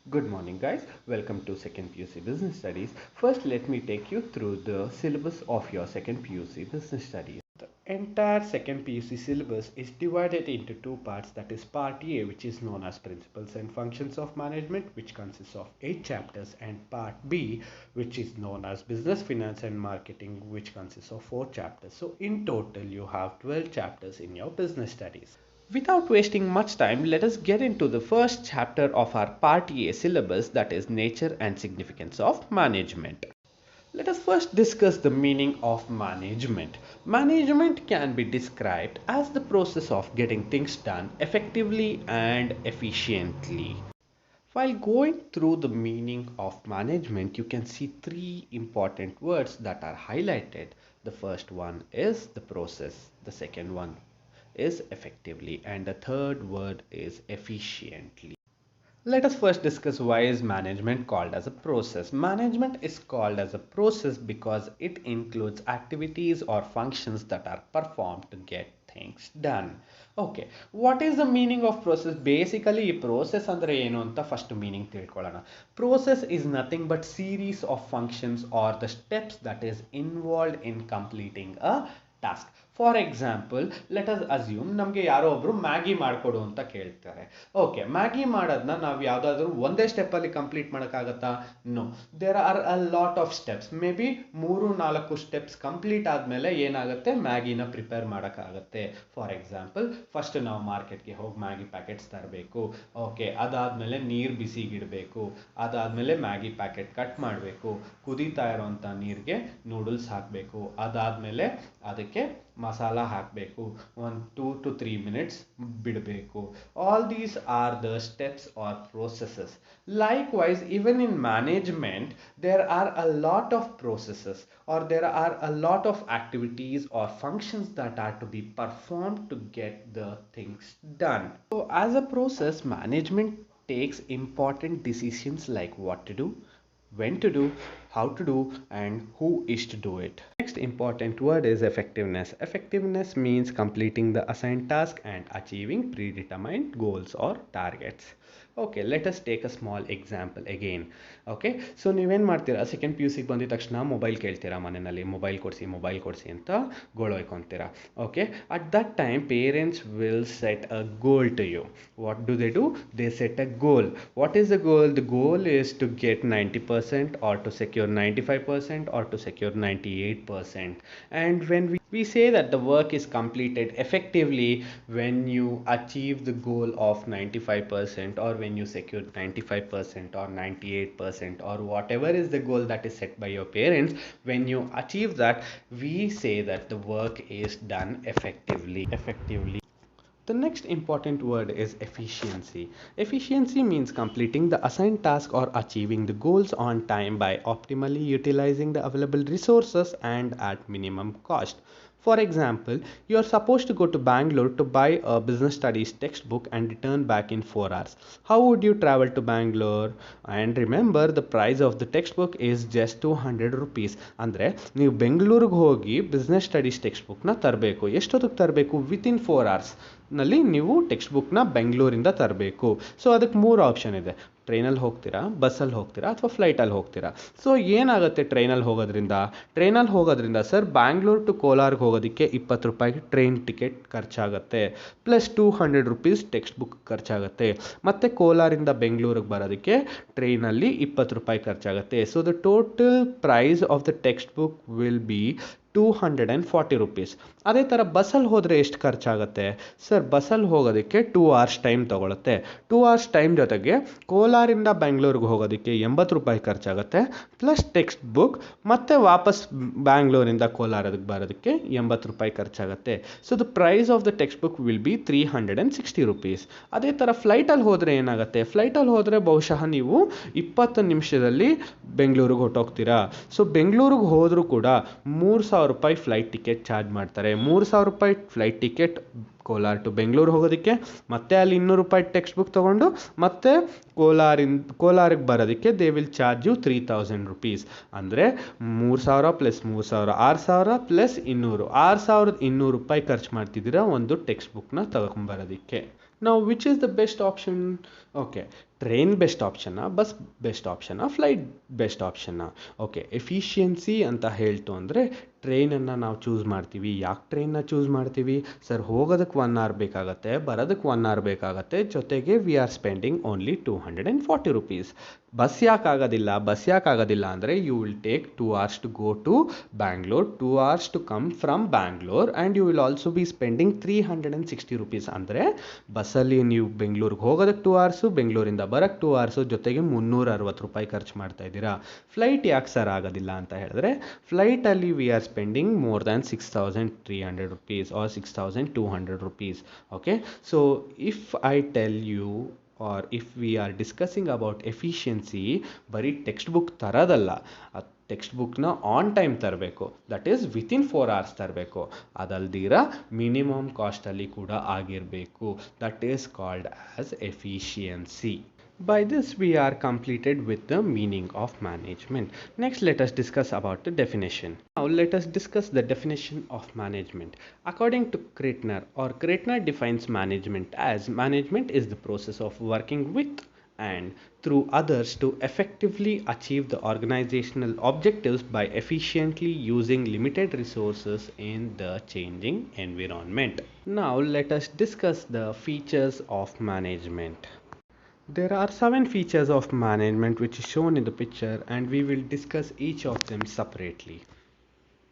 Good morning, guys. Welcome to second PUC Business Studies. First, let me take you through the syllabus of your second PUC Business Studies. The entire second PUC syllabus is divided into two parts, that is part A, which is known as Principles and Functions of Management, which consists of 8 chapters, and part B, which is known as Business, Finance and Marketing, which consists of 4 chapters. So in total, you have 12 chapters in your business studies. Without wasting much time, let us get into the first chapter of our Part A syllabus, that is Nature and Significance of Management. Let us first discuss the meaning of management. Management can be described as the process of getting things done effectively and efficiently. While going through the meaning of management, you can see three important words that are highlighted. The first one is the process, the second one is effectively, and the third word is efficiently. Let us first discuss why is management called as a process. Management is called as a process because it includes activities or functions that are performed to get things done. Okay, what is the meaning of process? Basically, process ಅಂದ್ರೆ ಏನು ಅಂತ first meaning ತಿಳ್ಕೊಳ್ಳೋಣ. Process is nothing but series of functions or the steps that is involved in completing a task. For example let us assume ನಮಗೆ ಯಾರೋ ಒಬ್ರು Maggi ಮಾಡಿಕೊಡು ಅಂತ ಕೇಳ್ತಾರೆ. ಓಕೆ, ಮ್ಯಾಗಿ ಮಾಡೋದನ್ನ ನಾವು ಯಾವುದಾದ್ರೂ ಒಂದೇ ಸ್ಟೆಪ್ಪಲ್ಲಿ ಕಂಪ್ಲೀಟ್ ಮಾಡೋಕ್ಕಾಗತ್ತಾ? No, there are a lot of steps. Maybe 3-4 steps complete ಆದಮೇಲೆ ಏನಾಗುತ್ತೆ, ಮ್ಯಾಗಿನ ಪ್ರಿಪೇರ್ ಮಾಡೋಕ್ಕಾಗತ್ತೆ. ಫಾರ್ ಎಕ್ಸಾಂಪಲ್, ಫಸ್ಟ್ ನಾವು ಮಾರ್ಕೆಟ್ಗೆ ಹೋಗಿ ಮ್ಯಾಗಿ ಪ್ಯಾಕೆಟ್ಸ್ ತರಬೇಕು. ಓಕೆ, ಅದಾದಮೇಲೆ ನೀರು ಬಿಸಿಗಿಡಬೇಕು. ಅದಾದಮೇಲೆ ಮ್ಯಾಗಿ ಪ್ಯಾಕೆಟ್ ಕಟ್ ಮಾಡಬೇಕು. ಕುದೀತಾ ಇರೋವಂಥ ನೀರಿಗೆ ನೂಡಲ್ಸ್ ಹಾಕಬೇಕು. ಅದಾದಮೇಲೆ ಅದಕ್ಕೆ ಮಸಾಲ ಹಾಕಬೇಕು. 1-2 to 3 minutes ಬಿಡಬೇಕು. All these are the steps or processes. Likewise, even in management, there are a lot of processes or there are a lot of activities or functions that are to be performed to get the things done. So as a process, management takes important decisions like what to do, when to do, how to do, and who is to do it. Next important word is effectiveness. Effectiveness means completing the assigned task and achieving predetermined goals or targets. Okay, let us take a small example again. Okay, so ನೀವೇನು ಮಾಡ್ತೀರಾ, second P U ಸಿಗೆ ಬಂದಿದ ತಕ್ಷಣ mobile ಕೇಳ್ತೀರಾ, ಮನೆಯಲ್ಲಿ mobile ಕೊಡಿಸಿ ಅಂತ ಗೋಳೊಯ್ಕೊತೀರಾ. Okay, at that time parents will set a goal to you. What do they do? They set a goal. What is the goal? The goal is to get 90% or to secure 95% or to secure 98%. And when we say that the work is completed effectively when you achieve the goal of 95% or when you secure 95% or 98% or whatever is the goal that is set by your parents, when you achieve that, we say that the work is done effectively. The next important word is efficiency. Efficiency means completing the assigned task or achieving the goals on time by optimally utilizing the available resources and at minimum cost. For example, you are supposed to go to Bangalore to buy a business studies textbook and return back in 4 hours. How would you travel to Bangalore? And remember, the price of the textbook is just 200 rupees. ಅಂದರೆ ನೀವು ಬೆಂಗಳೂರಿಗೆ ಹೋಗಿ business studies text ಬುಕ್ನ ತರಬೇಕು. ಎಷ್ಟೊತ್ತಿಗೆ ತರಬೇಕು? Within 4 hours ನಲ್ಲಿ ನೀವು ಟೆಕ್ಸ್ಟ್ ಬುಕ್ನ ಬೆಂಗಳೂರಿಂದ ತರಬೇಕು. ಸೊ ಅದಕ್ಕೆ 3 ಆಪ್ಷನ್ ಇದೆ. ಟ್ರೈನಲ್ಲಿ ಹೋಗ್ತೀರಾ, ಬಸ್ಸಲ್ಲಿ ಹೋಗ್ತೀರಾ, ಅಥವಾ ಫ್ಲೈಟಲ್ಲಿ ಹೋಗ್ತೀರಾ. ಸೊ ಏನಾಗುತ್ತೆ ಟ್ರೈನಲ್ಲಿ ಹೋಗೋದ್ರಿಂದ ಸರ್, ಬ್ಯಾಂಗ್ಳೂರ್ ಟು ಕೋಲಾರ್ಗೆ ಹೋಗೋದಕ್ಕೆ 20 ರೂಪಾಯಿಗೆ ಟ್ರೈನ್ ಟಿಕೆಟ್ ಖರ್ಚಾಗುತ್ತೆ, ಪ್ಲಸ್ 200 rupees ಟೆಕ್ಸ್ಟ್ ಬುಕ್ ಖರ್ಚಾಗುತ್ತೆ. ಮತ್ತು ಕೋಲಾರಿಂದ ಬೆಂಗಳೂರಿಗೆ ಬರೋದಕ್ಕೆ ಟ್ರೈನಲ್ಲಿ 20 ರೂಪಾಯಿ ಖರ್ಚಾಗುತ್ತೆ. So the total price of the textbook will be 240 rupees. ಅದೇ ಥರ ಬಸ್ಸಲ್ಲಿ ಹೋದರೆ ಎಷ್ಟು ಖರ್ಚಾಗುತ್ತೆ ಸರ್? ಬಸ್ಸಲ್ಲಿ ಹೋಗೋದಕ್ಕೆ 2 hours ಟೈಮ್ ತೊಗೊಳುತ್ತೆ. 2 hours ಟೈಮ್ ಜೊತೆಗೆ ಕೋಲಾರಿಂದ ಬೆಂಗಳೂರಿಗೆ ಹೋಗೋದಕ್ಕೆ 80 ರೂಪಾಯಿ ಖರ್ಚಾಗುತ್ತೆ, ಪ್ಲಸ್ ಟೆಕ್ಸ್ಟ್ ಬುಕ್, ಮತ್ತು ವಾಪಸ್ ಬ್ಯಾಂಗ್ಳೂರಿಂದ ಕೋಲಾರಕ್ಕೆ ಬರೋದಕ್ಕೆ 80 ರೂಪಾಯಿ ಖರ್ಚಾಗುತ್ತೆ. So the price of the textbook will be 360 rupees. ಅದೇ ಥರ ಫ್ಲೈಟಲ್ಲಿ ಹೋದರೆ ಏನಾಗುತ್ತೆ? ಫ್ಲೈಟಲ್ಲಿ ಹೋದರೆ ಬಹುಶಃ ನೀವು 20 ನಿಮಿಷದಲ್ಲಿ ಬೆಂಗಳೂರಿಗೆ ಹೊರಟೋಗ್ತೀರಾ. ಸೊ ಬೆಂಗಳೂರಿಗೆ ಹೋದರೂ ಕೂಡ 3000 ರೂಪಾಯಿ ಫ್ಲೈಟ್ ಟಿಕೆಟ್ ಚಾರ್ಜ್ ಮಾಡ್ತಾರೆ. 3000 ರೂಪಾಯಿ flight ticket Kolar to Bengaluru ಹೋಗೋದಕ್ಕೆ, ಮತ್ತೆ ಅಲ್ಲಿ 200 ರೂಪಾಯಿ ಟೆಕ್ಸ್ಟ್ ಬುಕ್ ತೊಗೊಂಡು ಮತ್ತೆ ಕೋಲಾರಿಗೆ ಬರೋದಕ್ಕೆ they will charge you 3000 rupees. ಅಂದರೆ 3000 ಪ್ಲಸ್ 3000 6000 ಪ್ಲಸ್ 200 6200 ರೂಪಾಯಿ ಖರ್ಚು ಮಾಡ್ತಿದ್ದೀರಾ ಒಂದು ಟೆಕ್ಸ್ಟ್ ಬುಕ್ನ ತಗೊಂಬರೋದಕ್ಕೆ. Now, which is the best option? Okay, train best ಆಪ್ಷನ್ನ, ಬಸ್ ಬೆಸ್ಟ್ ಆಪ್ಷನ್ನ, ಫ್ಲೈಟ್ ಬೆಸ್ಟ್ ಆಪ್ಷನ್ನ? ಓಕೆ, ಎಫಿಷಿಯನ್ಸಿ ಅಂತ ಹೇಳ್ತು ಅಂದರೆ ಟ್ರೈನನ್ನು ನಾವು ಚೂಸ್ ಮಾಡ್ತೀವಿ. ಯಾಕೆ ಟ್ರೈನ್ನ ಚೂಸ್ ಮಾಡ್ತೀವಿ? ಸರ್, ಹೋಗೋದಕ್ಕೆ 1 ಅವರ್ ಬೇಕಾಗತ್ತೆ, ಬರೋದಕ್ಕೆ 1 ಅವರ್ ಬೇಕಾಗತ್ತೆ, ಜೊತೆಗೆ we are spending only 240 rupees. Bus ಯಾಕಾಗೋದಿಲ್ಲ ಅಂದರೆ you will take 2 hours to go to Bangalore, 2 hours to come from Bangalore, and you will also be spending 360 rupees. ಅಂದರೆ ಬಸ್ಸಲ್ಲಿ ನೀವು ಬೆಂಗಳೂರಿಗೆ ಹೋಗೋದಕ್ಕೆ 2 hours, ಬೆಂಗಳೂರಿಂದ ಬರೋಕ್ಕೆ 2 hours, ಜೊತೆಗೆ 360 ರೂಪಾಯಿ ಖರ್ಚು ಮಾಡ್ತಾ ಇದ್ದೀರಾ. ಫ್ಲೈಟ್ ಯಾಕೆ ಸರ್ ಆಗೋದಿಲ್ಲ ಅಂತ ಹೇಳಿದ್ರೆ, ಫ್ಲೈಟಲ್ಲಿ we are spending more than 6,300 rupees or 6,200 rupees. Okay, so if I tell you or if we are discussing about efficiency, ಬರೀ ಟೆಕ್ಸ್ಟ್ ಬುಕ್ ತರೋದಲ್ಲ, ಆ ಟೆಕ್ಸ್ಟ್ ಬುಕ್ನ ಆನ್ ಟೈಮ್ ತರಬೇಕು, ದಟ್ ಈಸ್ ವಿತಿನ್ 4 hours ತರಬೇಕು. ಅದಲ್ದಿರ minimum ಕಾಸ್ಟಲ್ಲಿ ಕೂಡ ಆಗಿರಬೇಕು. That is called as efficiency. By this we are completed with the meaning of management. Next, let us discuss about the definition. Now let us discuss the definition of management. According to Kreitner defines management as: management is the process of working with and through others to effectively achieve the organizational objectives by efficiently using limited resources in the changing environment. Now let us discuss the features of management. There are 7 features of management which is shown in the picture, and we will discuss each of them separately.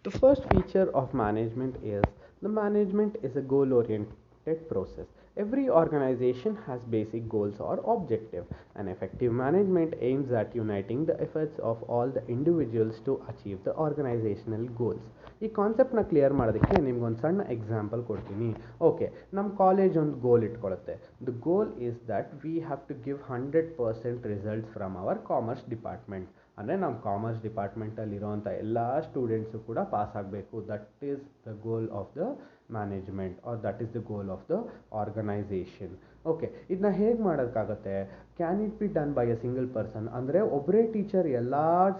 The first feature of management is the management is a goal oriented process. Every organization has basic goals or objectives. An effective management aims at uniting the efforts of all the individuals to achieve the organizational goals. ಈ ಕಾನ್ಸೆಪ್ಟ್ನ clear ಮಾಡೋದಕ್ಕೆ ನಿಮ್ಗೊಂದು ಸಣ್ಣ example ಕೊಡ್ತೀನಿ. Okay, ನಮ್ಮ college ಒಂದು goal ಇಟ್ಕೊಳ್ಳುತ್ತೆ. The goal is that we have to give 100% results from our commerce department. ಅಂದರೆ ನಮ್ಮ ಕಾಮರ್ಸ್ ಡಿಪಾರ್ಟ್ಮೆಂಟಲ್ಲಿರೋಂಥ ಎಲ್ಲ ಸ್ಟೂಡೆಂಟ್ಸು ಕೂಡ ಪಾಸ್ ಆಗಬೇಕು. That is the goal of the management or that is the goal of the organisation. Okay, ಇದನ್ನ ಹೇಗೆ ಮಾಡೋಕ್ಕಾಗತ್ತೆ? Can it be done by a single person? ಅಂದರೆ ಒಬ್ಬರೇ ಟೀಚರ್ ಎಲ್ಲ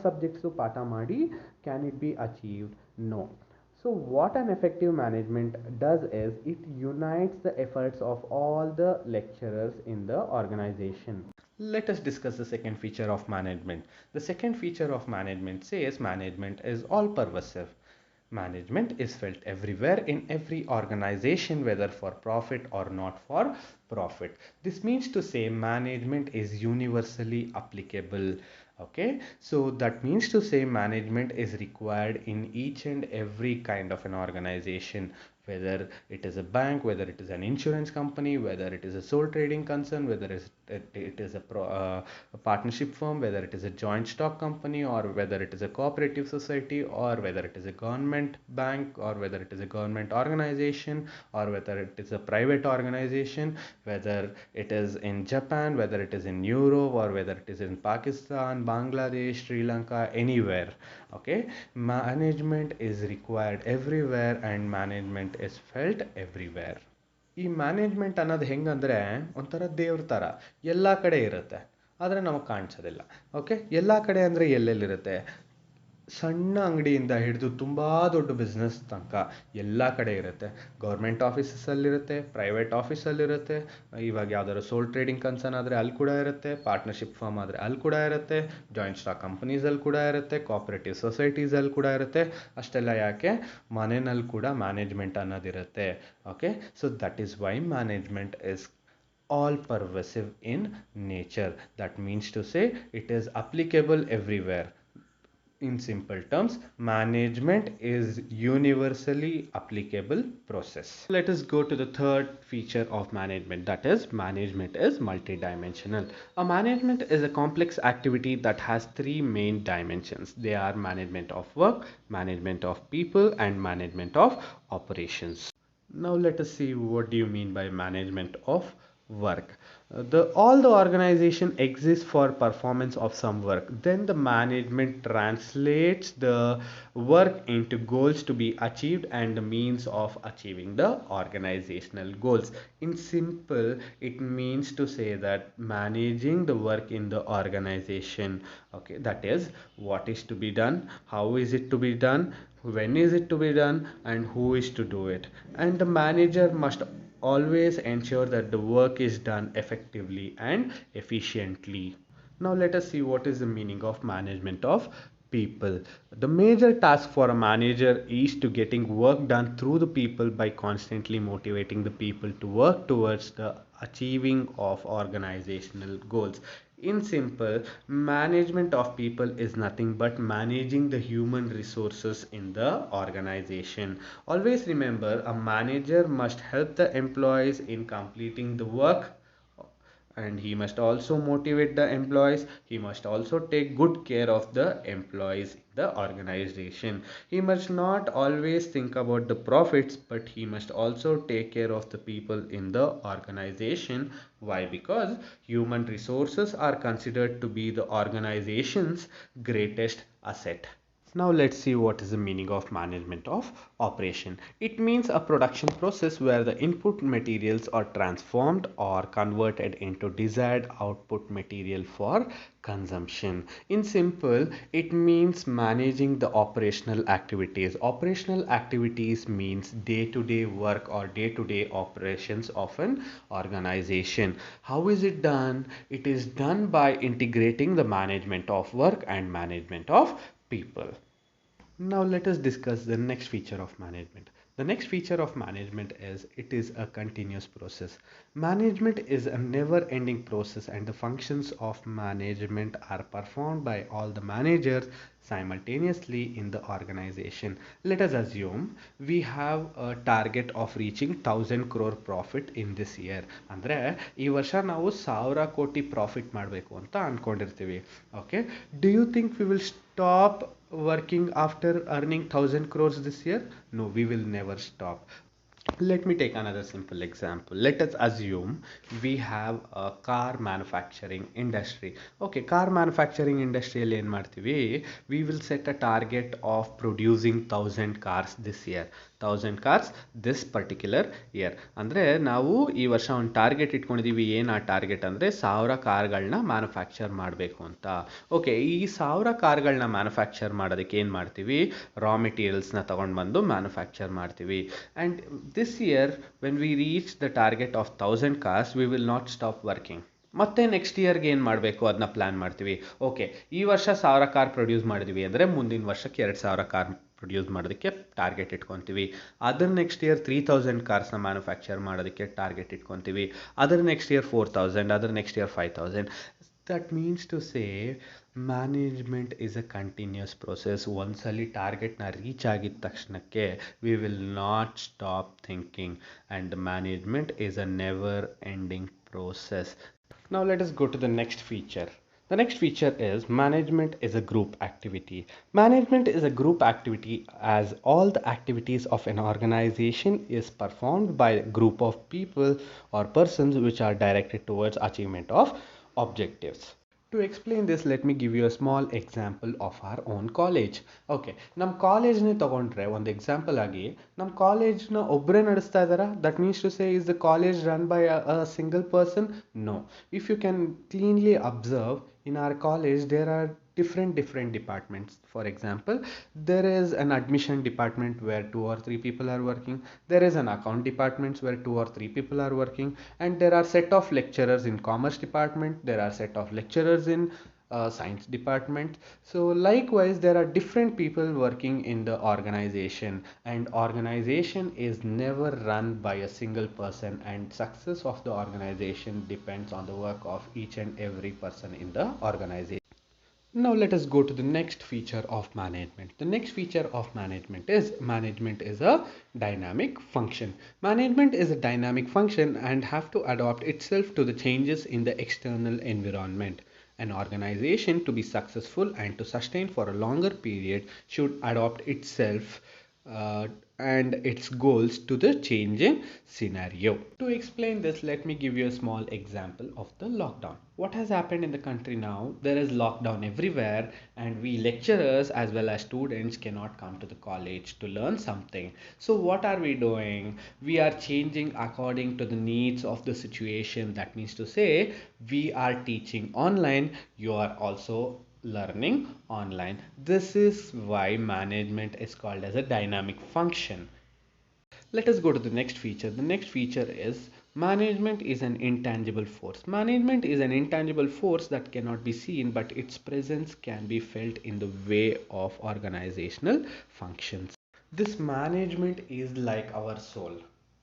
ಸಬ್ಜೆಕ್ಟ್ಸು ಪಾಠ ಮಾಡಿ can it be achieved? No. So what an effective management does is it unites the efforts of all the lecturers in the organization. Let us discuss the second feature of management. The second feature of management says management is all pervasive. Management is felt everywhere in every organization, whether for profit or not for profit. This means to say management is universally applicable. Okay, so that means to say management is required in each and every kind of an organization, whether it is a bank, whether it is an insurance company, whether it is a sole trading concern, whether it is a partnership firm, whether it is a joint stock company, or whether it is a cooperative society, or whether it is a government bank, or whether it is a government organization, or whether it is a private organization, whether it is in Japan, whether it is in Europe, or whether it is in Pakistan, Bangladesh, Sri Lanka, anywhere. Okay, management is required everywhere and management is felt everywhere. ಈ management ಅನ್ನೋದು ಹೆಂಗಂದರೆ ಒಂಥರ ದೇವ್ರ ಥರ ಎಲ್ಲ ಕಡೆ ಇರುತ್ತೆ, ಆದರೆ ನಮಗೆ ಕಾಣಿಸೋದಿಲ್ಲ. ಓಕೆ, ಎಲ್ಲ ಕಡೆ ಅಂದರೆ ಎಲ್ಲೆಲ್ಲಿರುತ್ತೆ? ಸಣ್ಣ ಅಂಗಡಿಯಿಂದ ಹಿಡಿದು ತುಂಬ ದೊಡ್ಡ ಬಿಸ್ನೆಸ್ ತನಕ ಎಲ್ಲ ಕಡೆ ಇರುತ್ತೆ. ಗೌರ್ಮೆಂಟ್ ಆಫೀಸಸ್ಸಲ್ಲಿರುತ್ತೆ, ಪ್ರೈವೇಟ್ ಆಫೀಸಲ್ಲಿರುತ್ತೆ, ಇವಾಗ ಯಾವ್ದಾದ್ರು ಸೋಲ್ ಟ್ರೇಡಿಂಗ್ ಕನ್ಸರ್ನ್ ಆದರೆ ಅಲ್ಲಿ ಕೂಡ ಇರುತ್ತೆ, ಪಾರ್ಟ್ನರ್ಶಿಪ್ ಫರ್ಮ್ ಆದರೆ ಅಲ್ಲಿ ಕೂಡ ಇರುತ್ತೆ, ಜಾಯಿಂಟ್ ಸ್ಟಾಕ್ ಕಂಪನೀಸಲ್ಲಿ ಕೂಡ ಇರುತ್ತೆ, ಕೋಆಪರೇಟಿವ್ ಸೊಸೈಟೀಸಲ್ಲಿ ಕೂಡ ಇರುತ್ತೆ. ಅಷ್ಟೆಲ್ಲ ಯಾಕೆ, ಮನೆಯಲ್ಲಿ ಕೂಡ ಮ್ಯಾನೇಜ್ಮೆಂಟ್ ಅನ್ನೋದಿರುತ್ತೆ. Okay, so that is why management is all pervasive in nature. That means to say it is applicable everywhere. In simple terms, management is universally applicable process. Let us go to the third feature of management, that is management is multidimensional. A management is a complex activity that has 3 main dimensions. They are management of work, management of people, and management of operations. Now let us see what do you mean by management of work. All the organization exists for performance of some work. Then the management translates the work into goals to be achieved and the means of achieving the organizational goals. In simple, it means to say that managing the work in the organization. Okay, that is what is to be done, how is it to be done, when is it to be done, and who is to do it. And the manager must always ensure that the work is done effectively and efficiently. Now let us see what is the meaning of management of people. The major task for a manager is to getting work done through the people by constantly motivating the people to work towards the achieving of organizational goals. In simple, management of people is nothing but managing the human resources in the organization. Always remember, a manager must help the employees in completing the work, and he must also motivate the employees. He must also take good care of the employees in the organization. He must not always think about the profits, but he must also take care of the people in the organization. Why? Because human resources are considered to be the organization's greatest asset. Now let's see what is the meaning of management of operation. It means a production process where the input materials are transformed or converted into desired output material for consumption. In simple, it means managing the operational activities. Operational activities means day-to-day work or day-to-day operations of an organization. How is it done? It is done by integrating the management of work and management of people. Now let us discuss the next feature of management. The next feature of management is it is a continuous process. Management is a never ending process, and the functions of management are performed by all the managers simultaneously in the organization. Let us assume we have a target of reaching 1000 crore profit in this year. ಅಂದ್ರೆ ಈ ವರ್ಷ ನಾವು 1000 ಕೋಟಿ profit ಮಾಡಬೇಕು ಅಂತ ಅನ್ಕೊಂಡಿರ್ತೀವಿ. Okay, do you think we will stop working after earning 1000 crores this year? No, we will never stop. Let me take another simple example. Let us assume we have a car manufacturing industry. Okay, car manufacturing industry ಅಲ್ಲಿ ಏನು ಮಾಡ್ತೀವಿ? We will set a target of producing 1000 cars this year. 1000 cars this particular year. ಅಂದರೆ ನಾವು ಈ ವರ್ಷ ಒಂದು target ಇಟ್ಕೊಂಡಿದ್ದೀವಿ. ಏನು ಆ ಟಾರ್ಗೆಟ್ ಅಂದರೆ 1000 ಕಾರ್ಗಳನ್ನ ಮ್ಯಾನುಫ್ಯಾಕ್ಚರ್ ಮಾಡಬೇಕು ಅಂತ. ಓಕೆ, ಈ 1000 ಕಾರ್ಗಳನ್ನ ಮ್ಯಾನುಫ್ಯಾಕ್ಚರ್ ಮಾಡೋದಕ್ಕೆ ಏನು ಮಾಡ್ತೀವಿ? ರಾ ಮೆಟೀರಿಯಲ್ಸ್ನ ತಗೊಂಡು ಬಂದು ಮ್ಯಾನುಫ್ಯಾಕ್ಚರ್ ಮಾಡ್ತೀವಿ. And this year when we reach the target of 1000 cars, we will not stop working. ಮತ್ತೆ ನೆಕ್ಸ್ಟ್ ಇಯರ್ಗೆ ಏನು ಮಾಡಬೇಕು ಅದನ್ನ ಪ್ಲ್ಯಾನ್ ಮಾಡ್ತೀವಿ. ಓಕೆ, ಈ ವರ್ಷ 1000 ಕಾರ್ ಪ್ರೊಡ್ಯೂಸ್ ಮಾಡಿದ್ವಿ ಅಂದರೆ ಮುಂದಿನ ವರ್ಷಕ್ಕೆ 2000 ಕಾರ್ ಪ್ರೊಡ್ಯೂಸ್ ಮಾಡೋದಕ್ಕೆ ಟಾರ್ಗೆಟ್ ಇಟ್ಕೊತೀವಿ. ಅದರ ನೆಕ್ಸ್ಟ್ ಇಯರ್ 3000 ಕಾರ್ಸ್ನ ಮ್ಯಾನುಫ್ಯಾಕ್ಚರ್ ಮಾಡೋದಕ್ಕೆ ಟಾರ್ಗೆಟ್ ಇಟ್ಕೊತೀವಿ. ಅದರ ನೆಕ್ಸ್ಟ್ ಇಯರ್ 4000, ಅದರ next year 5000. That means to say management is a continuous process. ಒಂದ್ಸಲಿ ಟಾರ್ಗೆಟ್ನ ರೀಚ್ ಆಗಿದ ತಕ್ಷಣಕ್ಕೆ we will not stop thinking, and management is a never ending process. Now let us go to the next feature. The next feature is management is a group activity. Management is a group activity as all the activities of an organization is performed by a group of people or persons which are directed towards achievement of objectives. To explain this, let me give you a small example of our own college. Okay, ನಮ್ಮ ಕಾಲೇಜ್ನೇ ತಗೊಂಡ್ರೆ ಒಂದು example ಆಗಿ ನಮ್ಮ ಕಾಲೇಜ್ನ ಒಬ್ಬರೇ ನಡೆಸ್ತಾ ಇದ್ದಾರಾ? That means to say is the college run by a single person? No. If you can cleanly observe, in our college there are different departments. For example, there is an admission department where 2 or 3 people are working. There is an account department where 2 or 3 people are working, and there are set of lecturers in commerce department. There are set of lecturers in science department. So likewise there are different people working in the organization, and organization is never run by a single person, and success of the organization depends on the work of each and every person in the organization. Now let us go to the next feature of management. The next feature of management is a dynamic function. Management is a dynamic function and have to adapt itself to the changes in the external environment. An organization, to be successful and to sustain for a longer period, should adapt itself and its goals to the changing scenario. To explain this, let me give you a small example of the lockdown. What has happened in the country now? There is lockdown everywhere, and we lecturers as well as students cannot come to the college to learn something. So what are we doing? We are changing according to the needs of the situation. That means to say we are teaching online, you are also learning online. This is why management is called as a dynamic function. Let us go to the next feature. The next feature is management is an intangible force. Management is an intangible force that cannot be seen, but its presence can be felt in the way of organizational functions. This management is like our soul.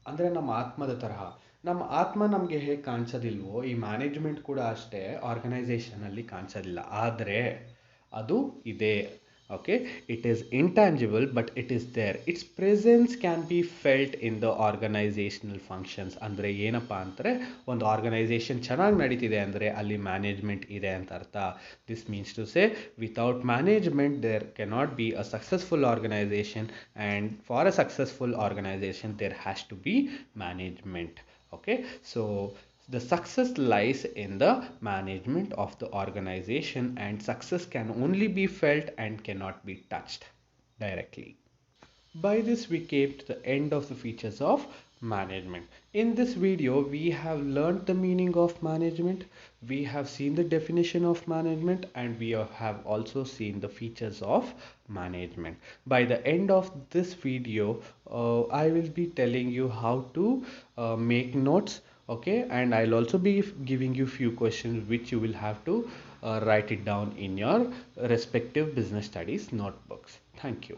ಅಂದರೆ ನಮ್ಮ ಆತ್ಮದ ತರಹ. ನಮ್ಮ ಆತ್ಮ ನಮಗೆ ಹೇಗೆ ಕಾಣಿಸೋದಿಲ್ವೋ ಈ management ಕೂಡ ಅಷ್ಟೇ ಆರ್ಗನೈಸೇಷನಲ್ಲಿ ಕಾಣಿಸೋದಿಲ್ಲ, ಆದರೆ ಅದು ಇದೆ. Okay, it is intangible but it is there. Its presence can be felt in the organizational functions. ಅಂದರೆ ಏನಪ್ಪ ಅಂದರೆ ಒಂದು ಆರ್ಗನೈಸೇಷನ್ ಚೆನ್ನಾಗಿ ನಡೀತಿದೆ ಅಂದರೆ ಅಲ್ಲಿ ಮ್ಯಾನೇಜ್ಮೆಂಟ್ ಇದೆ ಅಂತ ಅರ್ಥ. This means to say without management there cannot be a successful organisation, and for a successful organisation there has to be management. Okay, so the success lies in the management of the organization, and success can only be felt and cannot be touched directly. By this we came to the end of the features of management. In this video we have learned the meaning of management, we have seen the definition of management, and we have also seen the features of management. By the end of this video I will be telling you how to make notes. Okay, and I'll also be giving you few questions which you will have to write it down in your respective business studies notebooks. Thank you.